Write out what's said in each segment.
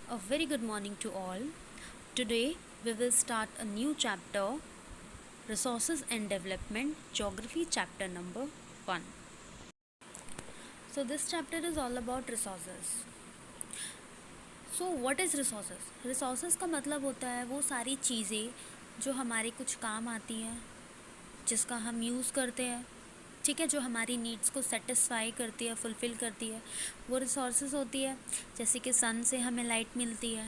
A very good morning to all. Today we will start a new chapter, Resources and Development, Geography chapter number 1. So this chapter is all about resources. So what is resources? Resources का मतलब होता है वो सारी चीज़ें जो हमारे कुछ काम आती हैं, जिसका हम यूज़ करते हैं, ठीक है, जो हमारी नीड्स को सेटिस्फाई करती है, फुलफ़िल करती है, वो रिसोर्सेज होती है। जैसे कि सन से हमें लाइट मिलती है,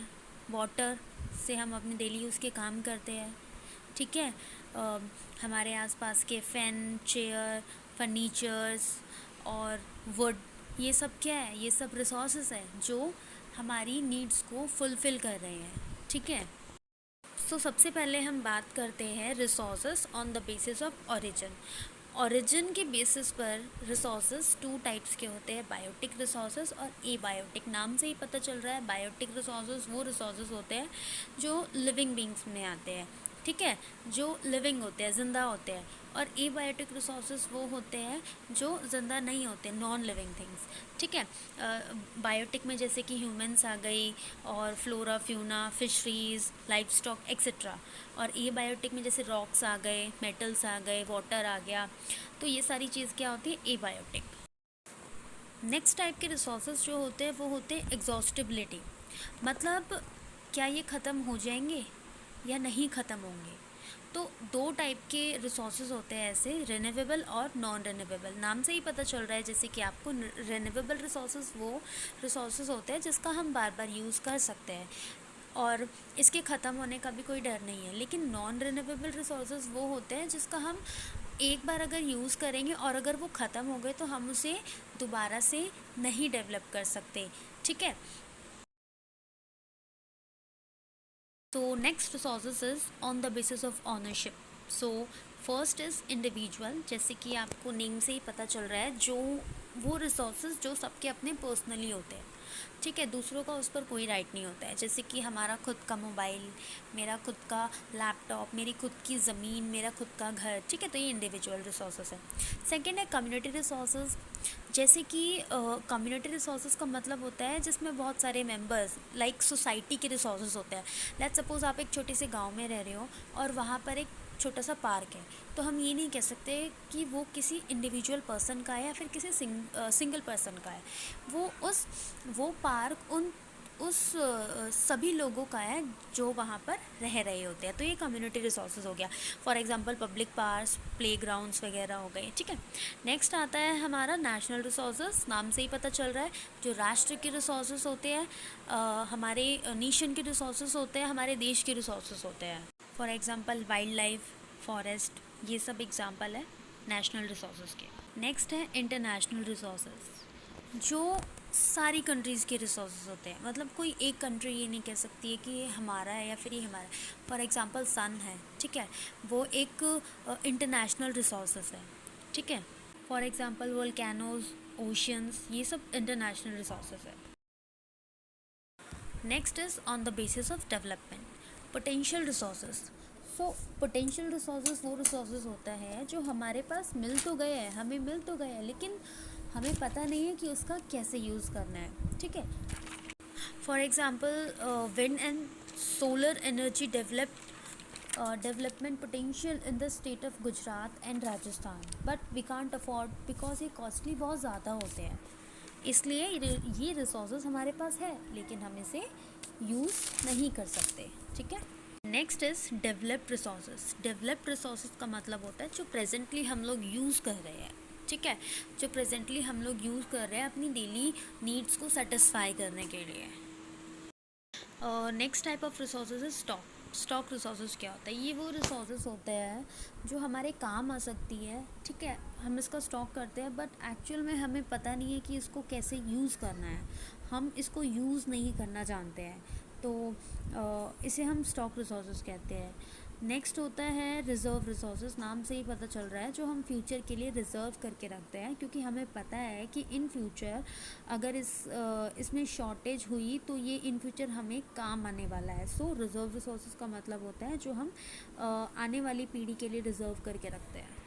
वाटर से हम अपने डेली यूज़ के काम करते हैं, ठीक है। हमारे आसपास के फ़ैन, चेयर, फर्नीचर्स और वुड, ये सब क्या है? ये सब रिसोर्सेज है जो हमारी नीड्स को फुलफ़िल कर रहे हैं, ठीक है। सो सबसे पहले हम बात करते हैं resources on the basis of origin. Origin के बेसिस पर रिसोर्सेज 2 टाइप्स के होते हैं, बायोटिक रिसोर्सेज और एबायोटिक। नाम से ही पता चल रहा है, बायोटिक रिसोर्सेज वो रिसोर्सेज होते हैं जो लिविंग बींग्स में आते हैं, ठीक है, जो लिविंग होते हैं, ज़िंदा होते हैं। और एबायोटिक रिसोर्सेज वो होते हैं जो ज़िंदा नहीं होते, नॉन लिविंग थिंग्स, ठीक है। बायोटिक में जैसे कि ह्यूमंस आ गई और flora, fauna, fisheries, life stock etcetera. और एबायोटिक में जैसे रॉक्स आ गए, मेटल्स आ गए, वाटर आ गया, तो ये सारी चीज़ क्या होती है? एबायोटिक। नेक्स्ट टाइप के रिसोर्सेज जो होते हैं वो होते हैं एग्जॉस्टिबिलिटी, मतलब क्या ये ख़त्म हो जाएंगे या नहीं ख़त्म होंगे। तो 2 टाइप के रिसोर्सेज होते हैं ऐसे, रिन्यूएबल और नॉन रिन्यूएबल। नाम से ही पता चल रहा है जैसे कि आपको, रिन्यूएबल रिसोर्सेज वो रिसोर्सेज होते हैं जिसका हम बार बार यूज़ कर सकते हैं और इसके ख़त्म होने का भी कोई डर नहीं है। लेकिन नॉन रिन्यूएबल रिसोर्सेज वो होते हैं जिसका हम एक बार अगर यूज़ करेंगे और अगर वो ख़त्म हो गए तो हम उसे दोबारा से नहीं डेवलप कर सकते, ठीक है। So next resources is on the basis of ownership. So first is individual, जैसे कि आपको नेम से ही पता चल रहा है, जो वो रिसोर्सेज जो सबके अपने पर्सनली होते हैं, ठीक है, दूसरों का उस पर कोई राइट नहीं होता है। जैसे कि हमारा खुद का मोबाइल, मेरा खुद का लैपटॉप, मेरी खुद की ज़मीन, मेरा खुद का घर, ठीक है, तो ये इंडिविजुअल रिसोर्सेज है। सेकंड है कम्युनिटी रिसोर्सेज, जैसे कि कम्युनिटी रिसोर्सेज का मतलब होता है जिसमें बहुत सारे मेंबर्स, लाइक सोसाइटी के रिसोर्सेज होते हैं। लेट्स सपोज़ आप एक छोटे से गांव में रह रहे हो और वहाँ पर एक छोटा सा पार्क है, तो हम ये नहीं कह सकते कि वो किसी इंडिविजुअल पर्सन का है या फिर किसी सिंगल पर्सन का है। वो पार्क उस सभी लोगों का है जो वहाँ पर रह रहे होते हैं, तो ये कम्युनिटी रिसोर्सेज हो गया। For example public parks, playgrounds वगैरह हो गए, ठीक है। नेक्स्ट आता है हमारा नेशनल रिसोर्सेज, नाम से ही पता चल रहा है, जो राष्ट्र के रिसोर्सेज होते हैं, हमारे नेशन के रिसोर्सेज होते हैं, हमारे देश के रिसोर्सेज होते हैं। For example wild life, forest, ये सब एग्जांपल है नेशनल रिसोर्सेज के। नेक्स्ट है इंटरनेशनल रिसोर्सेज, जो सारी कंट्रीज़ के रिसोर्सेज होते हैं, मतलब कोई एक कंट्री ये नहीं कह सकती है कि ये हमारा है या फिर ये हमारा है। फॉर एग्जांपल सन है, ठीक है, वो एक इंटरनेशनल रिसोर्सेज है, ठीक है। फॉर एग्जांपल वोल्केनोज, ओशंस, ये सब इंटरनेशनल रिसोर्सेज है। Next is on the basis of development, potential resources. So potential resources वो रिसोर्सेज होता है जो हमारे पास मिल तो गए हैं, हमें मिल तो गए हैं, लेकिन हमें पता नहीं है कि उसका कैसे यूज़ करना है, ठीक है। For example wind and solar energy development potential in the state of Gujarat and Rajasthan, but we can't afford because ये कॉस्टली बहुत ज़्यादा होते हैं, इसलिए ये रिसोर्सेज हमारे पास है लेकिन हम इसे यूज़ नहीं कर सकते, ठीक है। Next is developed resources. Developed resources का मतलब होता है जो प्रेजेंटली हम लोग यूज़ कर रहे हैं, ठीक है, जो प्रेजेंटली हम लोग यूज़ कर रहे हैं अपनी डेली नीड्स को सेटिस्फाई करने के लिए। Next type of resources is stock. Stock resources क्या होता है? ये वो रिसोर्सेज होते हैं जो हमारे काम आ सकती है, ठीक है, हम इसका स्टॉक करते हैं, बट एक्चुअल में हमें पता नहीं है कि इसको कैसे यूज़ करना है, हम इसको यूज़ नहीं करना जानते हैं, तो इसे हम स्टॉक रिसोर्सेज कहते हैं। नेक्स्ट होता है रिज़र्व रिसोर्सेज, नाम से ही पता चल रहा है जो हम फ्यूचर के लिए रिज़र्व करके रखते हैं, क्योंकि हमें पता है कि इन फ्यूचर अगर इसमें शॉर्टेज हुई तो ये इन फ्यूचर हमें काम आने वाला है। सो रिज़र्व रिसोर्सेज का मतलब होता है जो हम आने वाली पीढ़ी के लिए रिज़र्व करके रखते हैं।